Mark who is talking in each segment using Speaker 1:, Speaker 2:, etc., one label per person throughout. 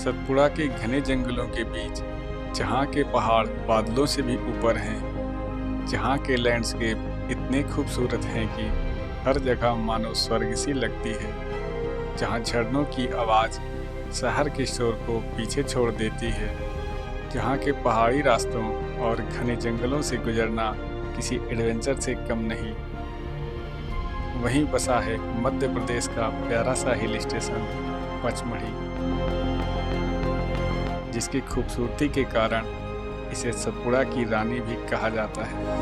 Speaker 1: सतपुड़ा के घने जंगलों के बीच, जहाँ के पहाड़ बादलों से भी ऊपर हैं, जहाँ के लैंडस्केप इतने खूबसूरत हैं कि हर जगह मानो स्वर्ग सी लगती है, जहाँ झरनों की आवाज़ शहर के शोर को पीछे छोड़ देती है, जहाँ के पहाड़ी रास्तों और घने जंगलों से गुजरना किसी एडवेंचर से कम नहीं। वहीं बसा है मध्य प्रदेश का प्यारा सा हिल स्टेशन पचमढ़ी, जिसकी खूबसूरती के कारण इसे सतपुड़ा की रानी भी कहा जाता है।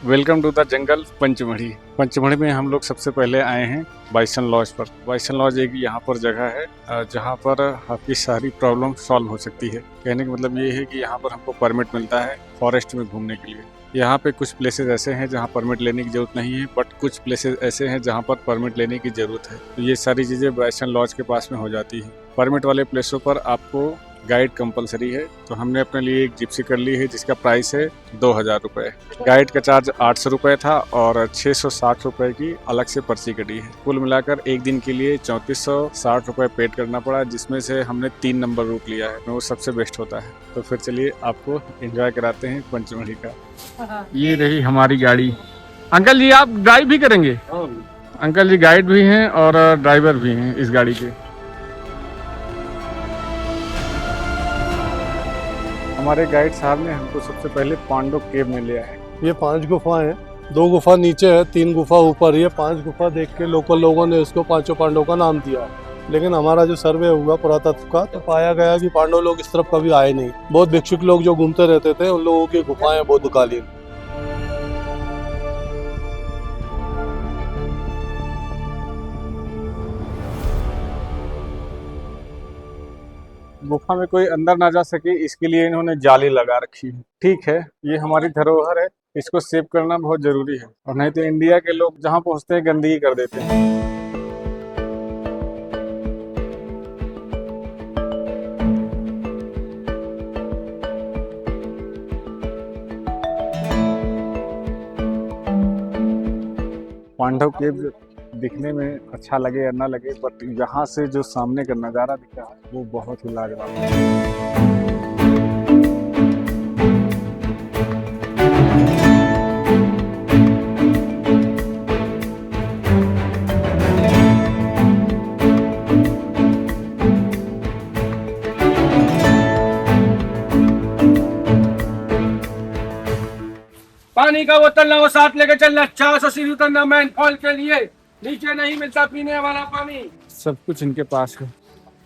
Speaker 1: Welcome to the jungle Pachmarhi. Pachmarhi में हम लोग सबसे पहले आए हैं बाइसन लॉज पर। बाइसन लॉज एक यहाँ पर जगह है जहाँ पर आपकी सारी प्रॉब्लम सॉल्व हो सकती है। कहने का मतलब ये है कि यहाँ पर हमको परमिट मिलता है फॉरेस्ट में घूमने के लिए। यहाँ पे कुछ प्लेसेस ऐसे हैं जहाँ परमिट लेने की ज़रूरत नहीं है, बट कुछ प्लेसेस ऐसे हैं जहाँ पर परमिट लेने की ज़रूरत है। तो ये सारी चीज़ें बाइसन लॉज के पास में हो जाती है। परमिट वाले प्लेसों पर आपको गाइड कंपलसरी है, तो हमने अपने लिए एक जिप्सी कर ली है जिसका प्राइस है 2000 रुपये। गाइड का चार्ज 800 रुपये था और 660 रुपये की अलग से पर्ची कटी है। कुल मिलाकर एक दिन के लिए 3460 रुपये पेड करना पड़ा, जिसमें से हमने 3 नंबर रूट लिया है, वो सबसे बेस्ट होता है। तो फिर चलिए आपको एंजॉय कराते हैं पंचमढ़ी का। ये रही हमारी गाड़ी। अंकल जी आप ड्राइव भी करेंगे? अंकल जी गाइड भी हैं और ड्राइवर भी हैं इस गाड़ी के। हमारे गाइड साहब ने हमको सबसे पहले पांडव केव में लिया है।
Speaker 2: ये 5 गुफा हैं, 2 गुफा नीचे है, 3 गुफा ऊपर। ये 5 गुफा देख के लोकल लोगों ने इसको 5 पांडव का नाम दिया। लेकिन हमारा जो सर्वे हुआ पुरातत्व का, तो पाया गया कि पांडव लोग इस तरफ कभी आए नहीं। बहुत भिक्षुक लोग जो घूमते रहते थे, उन लोगों की गुफाएं बौद्धकालीन।
Speaker 1: गुफा में कोई अंदर ना जा सके, इसके लिए इन्होंने जाली लगा रखी है। ठीक है, ये हमारी धरोहर है, इसको सेव करना बहुत जरूरी है, और नहीं तो इंडिया के लोग जहाँ पहुँचते हैं गंदगी कर देते हैं। पांडव केव दिखने में अच्छा लगे या ना लगे, बट यहाँ से जो सामने का नज़ारा दिखा है वो बहुत ही लाजवाब है।
Speaker 3: पानी का बोतल ना वो साथ लेके चलना, 400 सीढ़ी उतरना मैन फॉल के लिए, नीचे नहीं मिलता पीने वाला पानी।
Speaker 1: सब कुछ इनके पास है।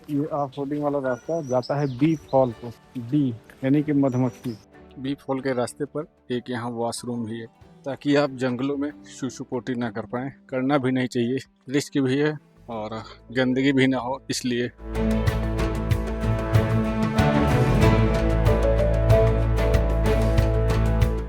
Speaker 1: ये ऑफ रोडिंग वाला रास्ता जाता है बी फॉल को। बी यानी कि मधुमक्खी। बी फॉल के रास्ते पर एक यहाँ वॉशरूम भी है, ताकि आप जंगलों में शूशु पोटी ना कर पाएँ। करना भी नहीं चाहिए, रिस्क भी है और गंदगी भी ना हो, इसलिए।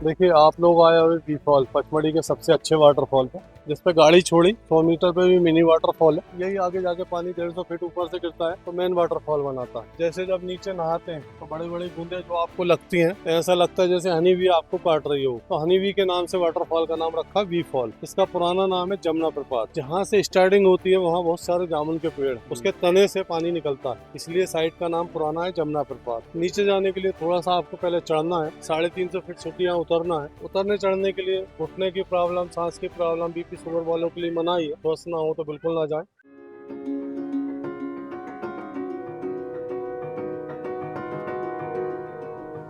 Speaker 2: देखिए आप लोग आए हुए बी फॉल, पचमढ़ी के सबसे अच्छे वाटरफॉल पे, जिस पे गाड़ी छोड़ी 100 मीटर पे भी मिनी वाटरफॉल है। यही आगे जाके पानी 150 फीट ऊपर से गिरता है तो मेन वाटरफॉल बनाता है। जैसे जब नीचे नहाते हैं तो बड़ी बड़ी बूंदे जो आपको लगती हैं, ऐसा लगता है जैसे हनी बी आपको काट रही हो। तो हनी बी के नाम से वाटरफॉल का नाम रखा बी फॉल। इसका पुराना नाम है जमुना प्रपात। जहाँ से स्टार्टिंग होती है वहाँ बहुत सारे जामुन के पेड़, उसके तने से पानी निकलता है, इसलिए साइड का नाम पुराना है जमुना प्रपात। नीचे जाने के लिए थोड़ा सा आपको पहले चढ़ना है, 350 फीट सीढ़ियाँ उतरना है। उतरने चढ़ने के लिए घुटने की प्रॉब्लम, सांस की प्रॉब्लम, बीपी शुगर वालों के लिए मनाही है। स्वस्थ ना हो तो बिल्कुल ना जाए।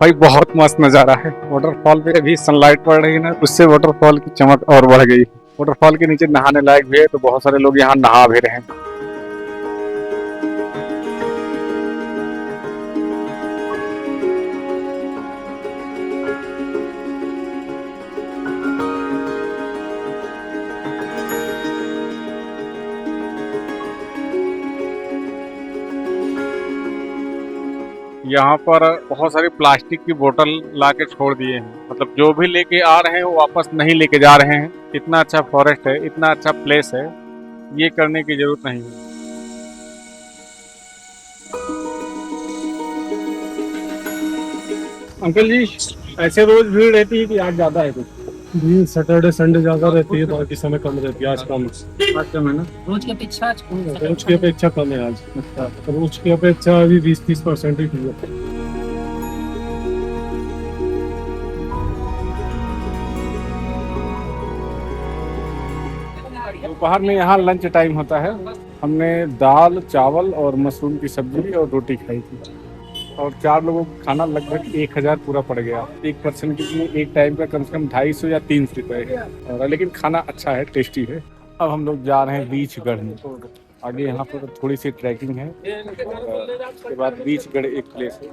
Speaker 1: भाई बहुत मस्त नज़ारा है। वाटरफॉल पे अभी सनलाइट पड़ रही है ना, उससे वाटरफॉल की चमक और बढ़ गई। वाटरफॉल के नीचे नहाने लायक भी है, तो बहुत सारे लोग यहाँ नहा भी रहे हैं। यहाँ पर बहुत सारी प्लास्टिक की बोतल ला के छोड़ दिए हैं, मतलब जो भी लेके आ रहे हैं वो वापस नहीं लेके जा रहे हैं। इतना अच्छा फॉरेस्ट है, इतना अच्छा प्लेस है, ये करने की जरूरत नहीं है। अंकल जी ऐसे रोज भीड़ रहती है कि आज ज्यादा है कुछ?
Speaker 2: भीड़ सैटरडे संडे ज्यादा रहती है, बाकी समय कम रहती है। आज कम
Speaker 1: आज कम है ना?
Speaker 4: रोज की अपेक्षा आज कम है।
Speaker 2: रोज की अपेक्षा कम है आज। रोज की अपेक्षा अभी 20-30% ही हुई है।
Speaker 1: दोपहर में यहाँ लंच टाइम होता है। हमने दाल चावल और मशरूम की सब्जी और रोटी खाई थी और 4 लोगों का खाना लगभग 1000 पूरा पड़ गया। एक पर्सन के लिए एक टाइम का कम से कम 250 या 300 रुपए और लेकिन खाना अच्छा है, टेस्टी है। अब हम लोग जा रहे हैं बीचगढ़ में। आगे यहाँ पर थोड़ी सी ट्रैकिंग है, उसके बाद बीचगढ़ एक प्लेस है।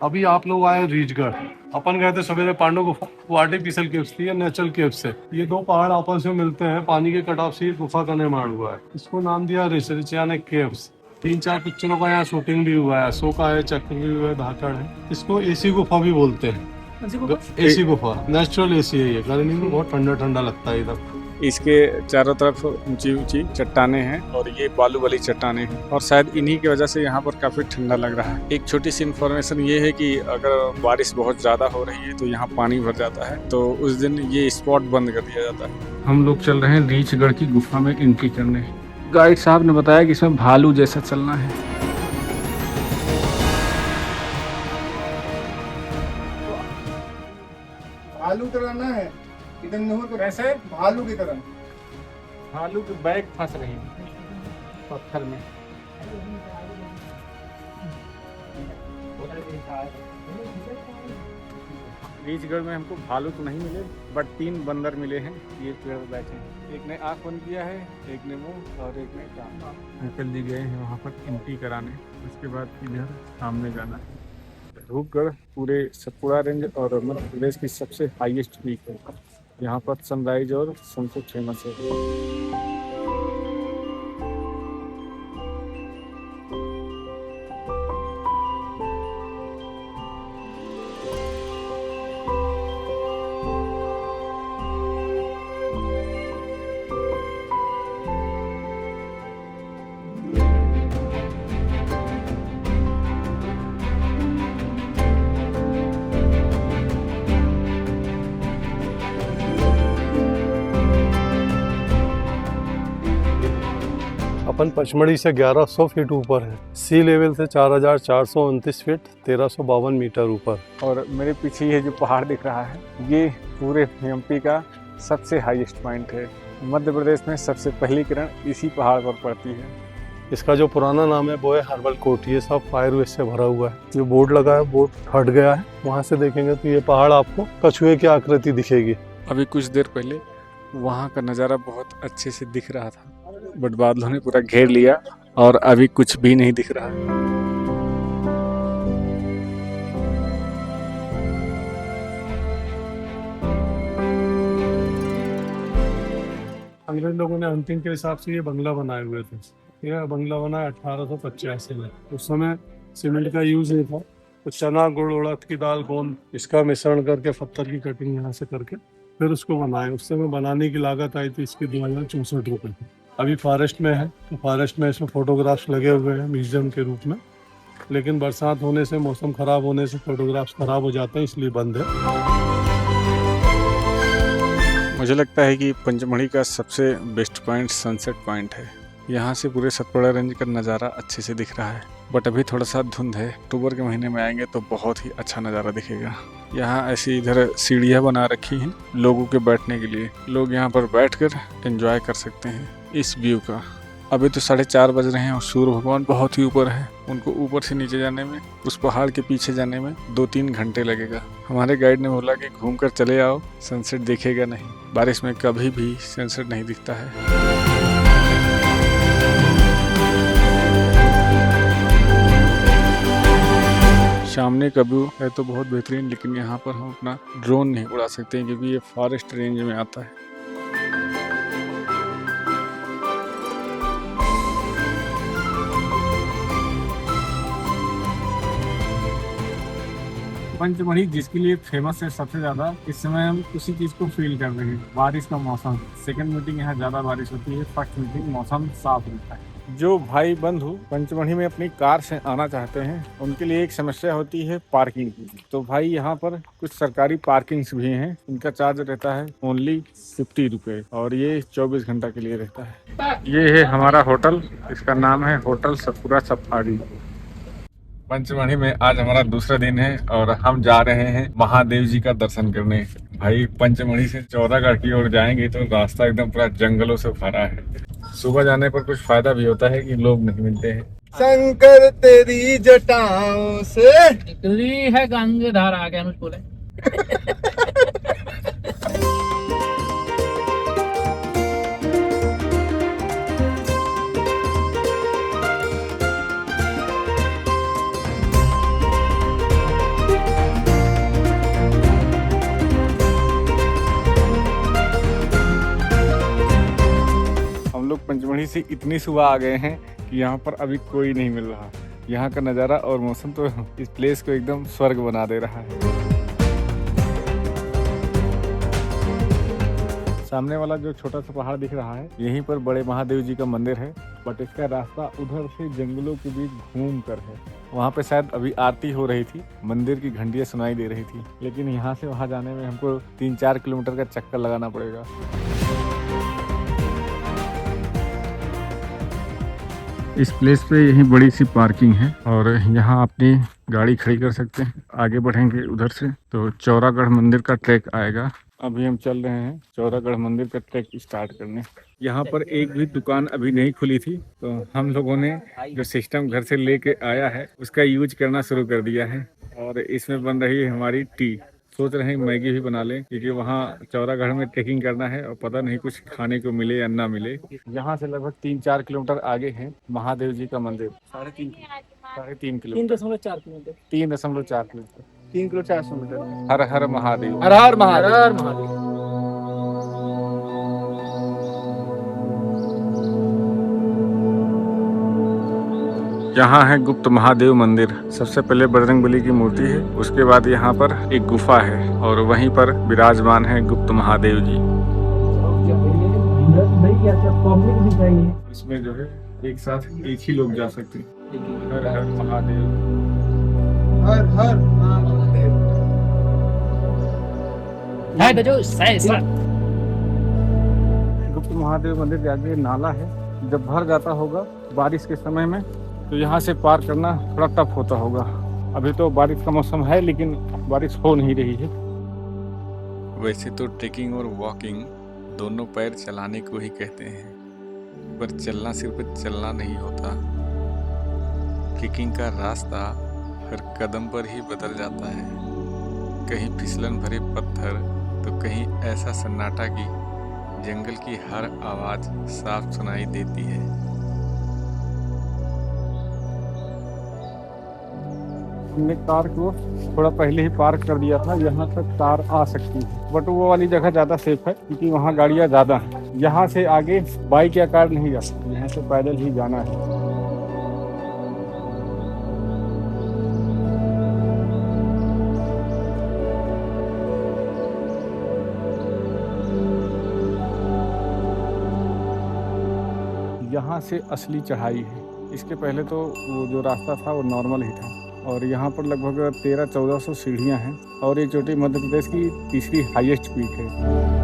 Speaker 2: अभी आप लोग आए रीचगढ़। अपन गए थे सवेरे पांडव गुफा, वो आर्टिफिशियल केव्स थी या नेचुरल केव्स से। ये दो पहाड़ आपस में मिलते हैं, पानी के कटाव से गुफा का निर्माण हुआ है। इसको नाम दिया ऋषियानिक केव्स। 3-4 पिक्चरों का यहाँ शूटिंग भी हुआ है। अशोका है, चक्रव्यूह है, धाकड़ है। इसको एसी गुफा भी बोलते हैं। एसी गुफा नेचुरल एसी है ये। गर्मी में बहुत ठंडा ठंडा लगता है इधर।
Speaker 1: इसके चारों तरफ ऊंची ऊंची चट्टानें हैं और ये बालू वाली चट्टानें हैं और शायद इन्हीं की वजह से यहाँ पर काफी ठंडा लग रहा है। एक छोटी सी इन्फॉर्मेशन ये है कि अगर बारिश बहुत ज्यादा हो रही है तो यहाँ पानी भर जाता है, तो उस दिन ये स्पॉट बंद कर दिया जाता है। हम लोग चल रहे हैं रीचगढ़ की गुफा में एंट्री करने। गाइड साहब ने बताया कि इसमें भालू जैसा चलना है।
Speaker 5: भालू तरह है इधर नहीं तो
Speaker 1: कैसे?
Speaker 5: भालू की तरह।
Speaker 1: भालू के बैग फंस रही है पत्थर में। रीचगढ़ में हमको भालू तो नहीं मिले, बट 3 बंदर मिले हैं। ये पेड़ पर बैठे हैं। एक ने आँख बंद किया है, एक ने मुंह और एक ने कान। अंकल जी गए हैं वहाँ पर एंट्री कराने, उसके बाद इधर सामने जाना है। धूपगढ़ पूरे सतपुड़ा रेंज और मध्य प्रदेश की सबसे हाईएस्ट पीक है। यहाँ पर सनराइज और सनसेट फेमस है।
Speaker 2: अपन पचमढ़ी से 1100 फीट ऊपर है। सी लेवल से 4429 फीट 1352 मीटर ऊपर।
Speaker 1: और मेरे पीछे ये जो पहाड़ दिख रहा है ये पूरे एमपी का सबसे हाईएस्ट पॉइंट है। मध्य प्रदेश में सबसे पहली किरण इसी पहाड़ पर पड़ती है।
Speaker 2: इसका जो पुराना नाम है वो है हर्बल कोट। ये सब फायरवेस्ट से भरा हुआ है। जो बोर्ड लगा है बोर्ड हट गया है। वहाँ से देखेंगे तो ये पहाड़ आपको कछुए की आकृति दिखेगी।
Speaker 1: अभी कुछ देर पहले वहाँ का नज़ारा बहुत अच्छे से दिख रहा था, बट बादलों ने पूरा घेर लिया और अभी कुछ भी नहीं दिख रहा।
Speaker 2: अंग्रेज लोगों ने अंतिम के हिसाब से ये बंगला बनाए हुए थे। यह बंगला बना 1885 में। उस समय सीमेंट का यूज नहीं था, तो चना गुड़ उड़द की दाल गोंद इसका मिश्रण करके पत्थर की कटिंग यहाँ से करके फिर उसको बनाए। उस समय बनाने की लागत आई थी इसकी 2064 रुपये। अभी फॉरेस्ट में है, तो फॉरेस्ट में इसमें फोटोग्राफ्स लगे हुए हैं म्यूजियम के रूप में, लेकिन बरसात होने से मौसम खराब होने से फोटोग्राफ्स खराब हो जाते हैं, इसलिए बंद है।
Speaker 1: मुझे लगता है कि पंचमढ़ी का सबसे बेस्ट पॉइंट सनसेट पॉइंट है। यहाँ से पूरे सतपुड़ा रेंज का नज़ारा अच्छे से दिख रहा है, बट अभी थोड़ा सा धुंध है। अक्टूबर के महीने में आएंगे तो बहुत ही अच्छा नज़ारा दिखेगा। यहाँ ऐसी इधर सीढ़ियाँ बना रखी हैं लोगों के बैठने के लिए। लोग यहाँ पर बैठकर एंजॉय कर सकते हैं इस व्यू का। अभी तो 4:30 बज रहे हैं और सूर्य भगवान बहुत ही ऊपर है। उनको ऊपर से नीचे जाने में, उस पहाड़ के पीछे जाने में 2-3 घंटे लगेगा। हमारे गाइड ने बोला कि घूमकर चले आओ, सनसेट दिखेगा नहीं। बारिश में कभी भी सनसेट नहीं दिखता है। सामने का व्यू है तो बहुत बेहतरीन, लेकिन यहाँ पर हम अपना ड्रोन नहीं उड़ा सकते क्योंकि ये फॉरेस्ट रेंज में आता है। पंचमढ़ी जिसके लिए फेमस है सबसे ज्यादा, इस समय हम उसी चीज को फील कर रहे हैं। बारिश का मौसम, सेकंड मीटिंग यहाँ ज्यादा बारिश होती है, फर्स्ट मीटिंग मौसम साफ रहता है। जो भाई बंधु पंचमढ़ी में अपनी कार से आना चाहते हैं उनके लिए एक समस्या होती है पार्किंग की। तो भाई यहाँ पर कुछ सरकारी पार्किंग्स भी हैं, इनका चार्ज रहता है ओनली 50 रुपये और ये 24 घंटा के लिए रहता है। ये है हमारा होटल, इसका नाम है होटल सतपुरा सफारी। पंचमढ़ी में आज हमारा दूसरा दिन है और हम जा रहे हैं महादेव जी का दर्शन करने। भाई पंचमढ़ी से चौरागढ़ की ओर जाएंगे तो रास्ता एकदम पूरा जंगलों से भरा है। सुबह जाने पर कुछ फायदा भी होता है कि लोग नहीं मिलते हैं।
Speaker 5: शंकर तेरी जटाओं से
Speaker 4: निकली है गंगाधार, आ गया मुझे बोले।
Speaker 1: हम लोग पंचमढ़ी से इतनी सुबह आ गए हैं कि यहाँ पर अभी कोई नहीं मिल रहा। यहाँ का नज़ारा और मौसम तो इस प्लेस को एकदम स्वर्ग बना दे रहा है। सामने वाला जो छोटा सा पहाड़ दिख रहा है यहीं पर बड़े महादेव जी का मंदिर है, बट इसका रास्ता उधर से जंगलों के बीच घूम कर है। वहाँ पे शायद अभी आरती हो रही थी, मंदिर की घंटियाँ सुनाई दे रही थी, लेकिन यहाँ से वहाँ जाने में हमको 3-4 किलोमीटर का चक्कर लगाना पड़ेगा। इस प्लेस पे यही बड़ी सी पार्किंग है और यहाँ अपनी गाड़ी खड़ी कर सकते हैं। आगे बढ़ेंगे उधर से तो चौरागढ़ मंदिर का ट्रैक आएगा। अभी हम चल रहे हैं चौरागढ़ मंदिर का ट्रैक स्टार्ट करने। यहाँ पर एक भी दुकान अभी नहीं खुली थी तो हम लोगों ने जो सिस्टम घर से लेके आया है उसका यूज करना शुरू कर दिया है और इसमें बन रही है हमारी टी। सोच रहे हैं मैगी भी बना लें क्योंकि वहाँ चौरागढ़ में ट्रेकिंग करना है और पता नहीं कुछ खाने को मिले या ना मिले। यहाँ से लगभग 3-4 किलोमीटर आगे है महादेव जी का मंदिर। 3.5 kilometre
Speaker 4: 3.4 kilometre
Speaker 1: 3.4 kilometre 3 kilo 400 metre. हर हर महादेव,
Speaker 4: हर हर महादेव, हर हर महादेव।
Speaker 1: यहाँ है गुप्त महादेव मंदिर। सबसे पहले बजरंगबली की मूर्ति है, उसके बाद यहाँ पर एक गुफा है और वहीं पर विराजमान है गुप्त महादेव जी। इसमें जो है एक साथ एक ही लोग जा सकते हैं। हर हर महादेव,
Speaker 5: हर हर महादेव।
Speaker 4: है गजो सही।
Speaker 1: गुप्त महादेव मंदिर के आगे नाला है, जब भर जाता होगा बारिश के समय में तो यहाँ से पार करना थोड़ा टफ होता होगा। अभी तो बारिश का मौसम है लेकिन बारिश हो नहीं रही है। वैसे तो ट्रेकिंग और वॉकिंग दोनों पैर चलाने को ही कहते हैं, पर चलना सिर्फ चलना नहीं होता। ट्रेकिंग का रास्ता हर कदम पर ही बदल जाता है। कहीं फिसलन भरे पत्थर तो कहीं ऐसा सन्नाटा कि जंगल की हर आवाज़ साफ सुनाई देती है। हमने कार को थोड़ा पहले ही पार्क कर दिया था, यहाँ तक कार आ सकती है, बट वो वाली जगह ज़्यादा सेफ है क्योंकि वहाँ गाड़ियाँ ज़्यादा हैं। यहाँ से आगे बाइक या कार नहीं जा सकती, यहाँ से पैदल ही जाना है। यहाँ से असली चढ़ाई है। इसके पहले तो वो जो रास्ता था वो नॉर्मल ही था और यहाँ पर लगभग 1300-1400 सीढ़ियाँ हैं और ये चोटी मध्य प्रदेश की तीसरी हाईएस्ट पीक है।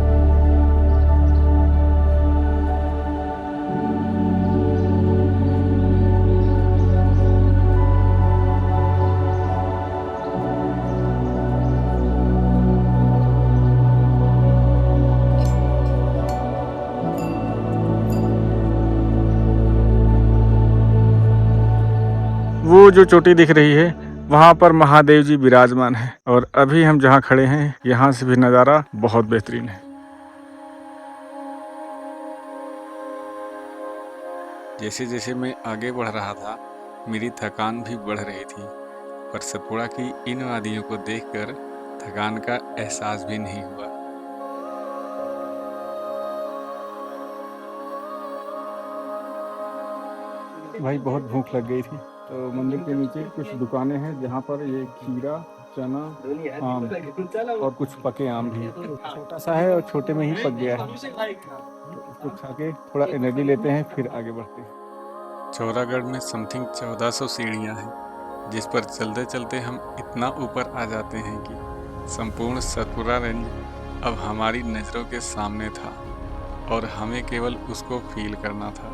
Speaker 1: वो जो चोटी दिख रही है वहाँ पर महादेव जी विराजमान है और अभी हम जहाँ खड़े हैं यहाँ से भी नज़ारा बहुत बेहतरीन है। जैसे जैसे मैं आगे बढ़ रहा था मेरी थकान भी बढ़ रही थी, पर सतपुड़ा की इन वादियों को देखकर थकान का एहसास भी नहीं हुआ। भाई बहुत भूख लग गई थी तो मंदिर के नीचे कुछ दुकानें हैं जहाँ पर ये खीरा, चना, आम और कुछ पके आम भी। छोटा सा है और छोटे में ही पक गया है। इसको खा के थोड़ा एनर्जी लेते हैं, फिर आगे बढ़ते हैं। चौरागढ़ में समथिंग 1400 सीढ़ियाँ हैं, जिस पर चलते चलते हम इतना ऊपर आ जाते हैं कि संपूर्ण सतपुरा रेंज अब हमारी नज़रों के सामने था और हमें केवल उसको फील करना था।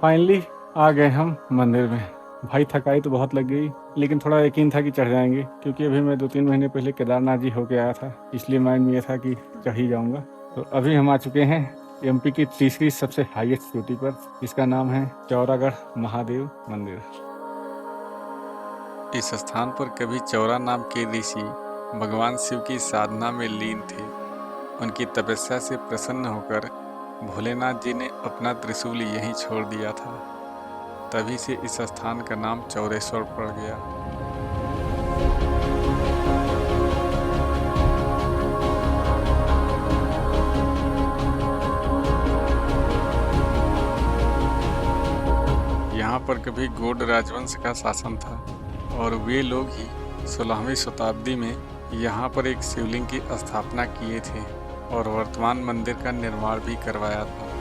Speaker 1: फाइनली आ गए हम मंदिर में। भाई थकाई तो बहुत लग गई, लेकिन थोड़ा यकीन था कि चढ़ जाएंगे, क्योंकि अभी मैं 2-3 महीने पहले केदारनाथ जी होके आया था, इसलिए माइंड में ये था कि चढ़ ही जाऊंगा। तो अभी हम आ चुके हैं एमपी की तीसरी सबसे हाईएस्ट चोटी पर, जिसका नाम है चौरागढ़ महादेव मंदिर। इस स्थान पर कभी चौरा नाम के ऋषि भगवान शिव की साधना में लीन थे। उनकी तपस्या से प्रसन्न होकर भोलेनाथ जी ने अपना त्रिशूल यहीं छोड़ दिया था। तभी से इस स्थान का नाम चौरेश्वर पड़ गया। यहाँ पर कभी गौड़ राजवंश का शासन था और वे लोग ही 16वीं शताब्दी में यहाँ पर एक शिवलिंग की स्थापना किए थे और वर्तमान मंदिर का निर्माण भी करवाया था।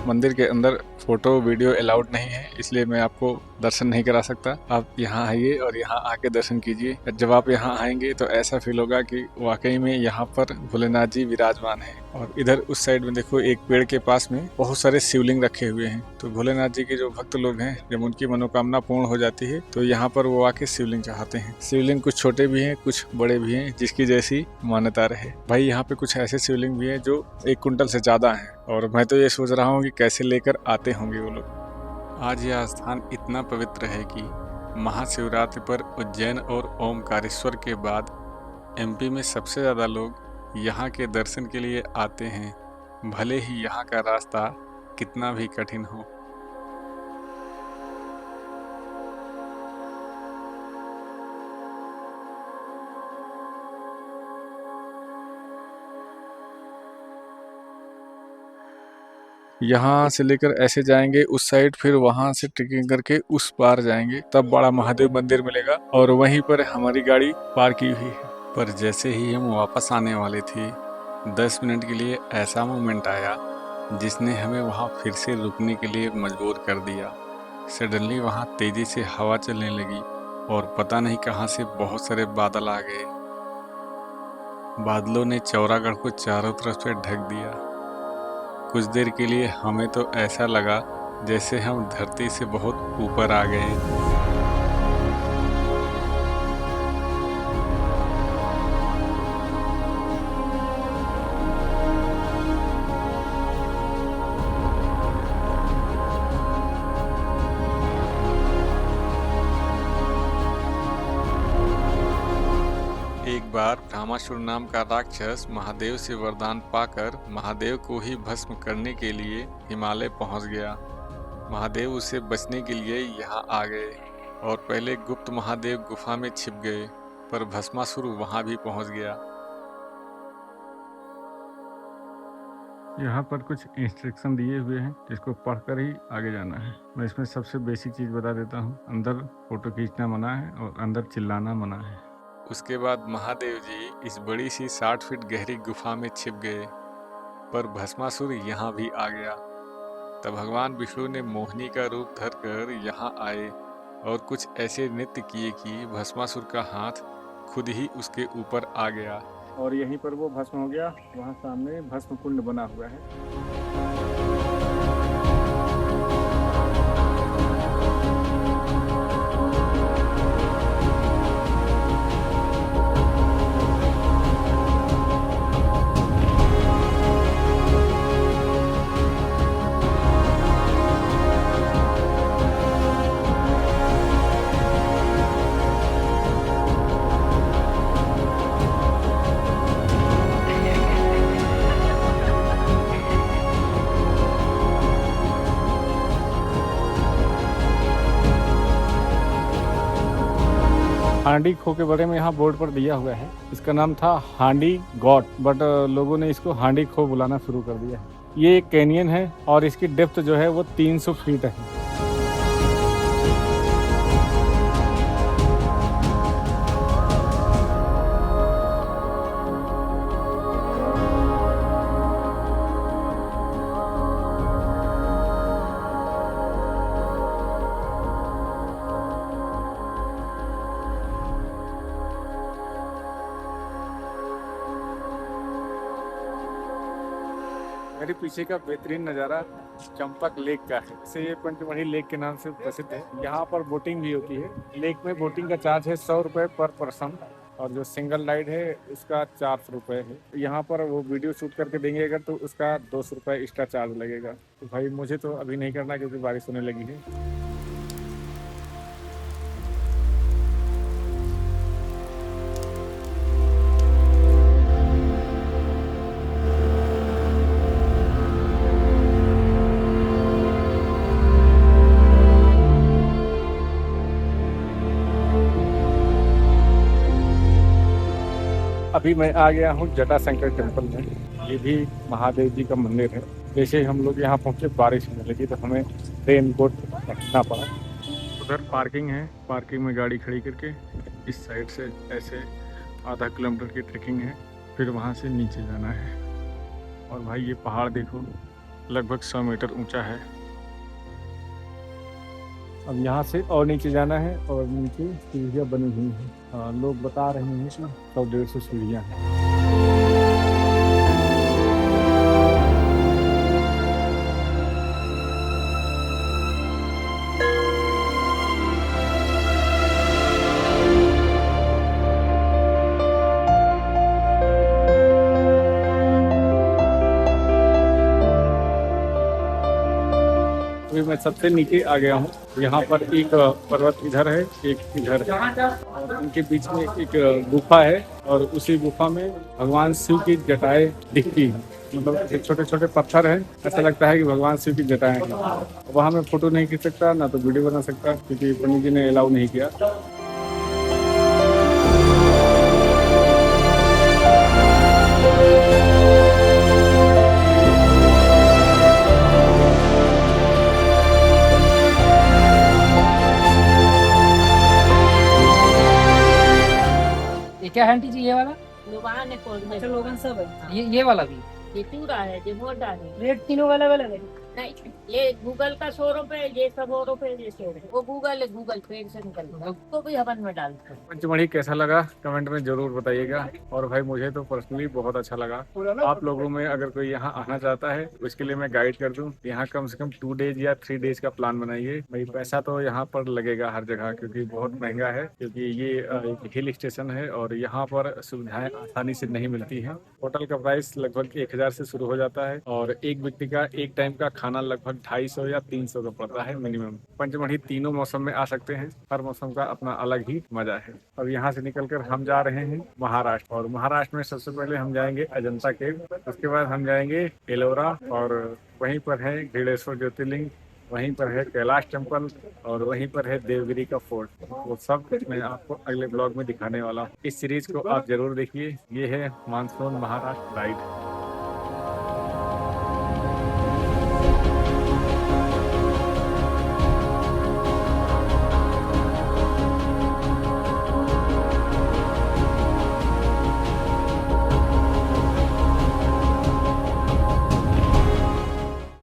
Speaker 1: मंदिर के अंदर फोटो वीडियो अलाउड नहीं है, इसलिए मैं आपको दर्शन नहीं करा सकता। आप यहाँ आइए और यहाँ आके दर्शन कीजिए। जब आप यहाँ आएंगे तो ऐसा फील होगा कि वाकई में यहाँ पर भोलेनाथ जी विराजमान हैं। और इधर उस साइड में देखो, एक पेड़ के पास में बहुत सारे शिवलिंग रखे हुए हैं। तो भोलेनाथ जी के जो भक्त लोग हैं, जब उनकी मनोकामना पूर्ण हो जाती है तो यहाँ पर वो आके शिवलिंग चढ़ाते हैं। शिवलिंग कुछ छोटे भी हैं, कुछ बड़े भी हैं, जिसकी जैसी मान्यता रहे। भाई यहाँ पे कुछ ऐसे शिवलिंग भी हैं जो 1 कुंटल से ज्यादा हैं, और मैं तो ये सोच रहा हूँ कि कैसे लेकर आते होंगे वो लोग। आज यह स्थान इतना पवित्र है कि महाशिवरात्रि पर उज्जैन और ओमकारेश्वर के बाद एमपी में सबसे ज़्यादा लोग यहाँ के दर्शन के लिए आते हैं, भले ही यहाँ का रास्ता कितना भी कठिन हो। यहाँ से लेकर ऐसे जाएंगे उस साइड, फिर वहां से ट्रेकिंग करके उस पार जाएंगे, तब बड़ा महादेव मंदिर मिलेगा और वहीं पर हमारी गाड़ी पार्क की हुई है। पर जैसे ही हम वापस आने वाले थे, 10 मिनट के लिए ऐसा मोमेंट आया जिसने हमें वहाँ फिर से रुकने के लिए मजबूर कर दिया। सडनली वहाँ तेजी से हवा चलने लगी और पता नहीं कहाँ से बहुत सारे बादल आ गए। बादलों ने चौरागढ़ को चारों तरफ से ढक दिया। कुछ देर के लिए हमें तो ऐसा लगा जैसे हम धरती से बहुत ऊपर आ गए। एक बार ब्रह्मासुर नाम का राक्षस महादेव से वरदान पाकर महादेव को ही भस्म करने के लिए हिमालय पहुंच गया। महादेव उसे बचने के लिए यहाँ आ गए और पहले गुप्त महादेव गुफा में छिप गए, पर भस्मासुर वहां भी पहुंच गया। यहाँ पर कुछ इंस्ट्रक्शन दिए हुए हैं जिसको पढ़कर ही आगे जाना है। मैं इसमें सबसे बेसिक चीज बता देता हूँ, अंदर फोटो खींचना मना है और अंदर चिल्लाना मना है। उसके बाद महादेव जी इस बड़ी सी 60 फीट गहरी गुफा में छिप गए, पर भस्मासुर यहाँ भी आ गया। तब भगवान विष्णु ने मोहिनी का रूप धरकर यहाँ आए और कुछ ऐसे नृत्य किए कि भस्मासुर का हाथ खुद ही उसके ऊपर आ गया और यहीं पर वो भस्म हो गया। वहाँ सामने भस्म कुंड बना हुआ है। हांडी खो के बारे में यहाँ बोर्ड पर दिया हुआ है। इसका नाम था हांडी गॉड, बट लोगों ने इसको हांडी खो बुलाना शुरू कर दिया है। ये एक कैनियन है और इसकी डेप्थ जो है वो 300 फीट है। मेरे पीछे का बेहतरीन नज़ारा चंपक लेक का है। इसे ये पंचमढ़ी लेक के नाम से प्रसिद्ध है। यहाँ पर बोटिंग भी होती है। लेक में बोटिंग का चार्ज है 100 रुपये पर पर्सन, और जो सिंगल राइड है उसका 400 रुपये है। यहाँ पर वो वीडियो शूट करके देंगे अगर, तो उसका 200 रुपये एक्स्ट्रा चार्ज लगेगा। तो भाई मुझे तो अभी नहीं करना क्योंकि बारिश होने लगी है। अभी मैं आ गया हूँ जटाशंकर टेम्पल में। ये भी महादेव जी का मंदिर है। जैसे हम लोग यहाँ पहुँचे बारिश होने लगी तो हमें रेन कोट रखना पड़ा। उधर पार्किंग है, पार्किंग में गाड़ी खड़ी करके इस साइड से ऐसे आधा किलोमीटर की ट्रेकिंग है, फिर वहाँ से नीचे जाना है। और भाई ये पहाड़ देखो, लगभग 100 मीटर ऊंचा है। अब यहाँ से और नीचे जाना है, और नीचे सीढ़ियाँ बनी हुई हैं। लोग बता रहे हैं कि 100-150 सीढ़ियाँ हैं। अभी मैं सबसे नीचे आ गया हूँ। यहाँ पर एक पर्वत इधर है, एक इधर है, और उनके बीच में एक गुफा है, और उसी गुफा में भगवान शिव की जटाएं दिखती हैं। मतलब छोटे छोटे पत्थर हैं, ऐसा लगता है कि भगवान शिव की जटाएं हैं। वहाँ मैं फोटो नहीं खींच सकता, ना तो वीडियो बना सकता, क्योंकि पंडित जी ने अलाउ नहीं किया।
Speaker 4: ये क्या है आंटी जी, ये वाला?
Speaker 6: दुकान है खोल में।
Speaker 4: अच्छा, लोगन सब है। ये वाला भी?
Speaker 6: ये पूरा है, ये मोटा है।
Speaker 4: रेट तीनों वाला अलग है?
Speaker 6: नहीं, ये गूगल का 100 रुपए, ये 100 रुपए, ये 100 रुपए। वो गूगल है, गूगल पेड़ से निकल तो भी हवन में डाल।
Speaker 1: पंचमढ़ी कैसा लगा कमेंट में जरूर बताइएगा। और भाई मुझे तो पर्सनली बहुत अच्छा लगा। आप लोगों में अगर कोई यहाँ आना चाहता है उसके लिए मैं गाइड कर दूँ। यहाँ कम से कम 2 डेज या 3 डेज का प्लान बनाइए। भाई पैसा तो यहाँ पर लगेगा हर जगह, क्योंकि बहुत महंगा है, क्योंकि ये एक हिल स्टेशन है और यहाँ पर सुविधाएं आसानी से नहीं मिलती हैं। होटल का प्राइस लगभग 1000 से शुरू हो जाता है, और एक व्यक्ति का एक टाइम का खाना लगभग 250 या 300 का पड़ता है मिनिमम। पंचमढ़ी तीनों मौसम में आ सकते हैं, हर मौसम का अपना अलग ही मजा है। अब यहाँ से निकलकर हम जा रहे हैं महाराष्ट्र, और महाराष्ट्र में सबसे पहले हम जाएंगे अजंता केव, उसके बाद हम जाएंगे एलोरा, और वहीं पर है गृहेश्वर ज्योतिर्लिंग, वहीं पर है कैलाश टेम्पल, और वहीं पर है देवगिरी का फोर्ट। वो सब मैं आपको अगले ब्लॉग में दिखाने वाला हूँ। इस सीरीज को आप जरूर देखिए। ये है मानसून महाराष्ट्र राइड।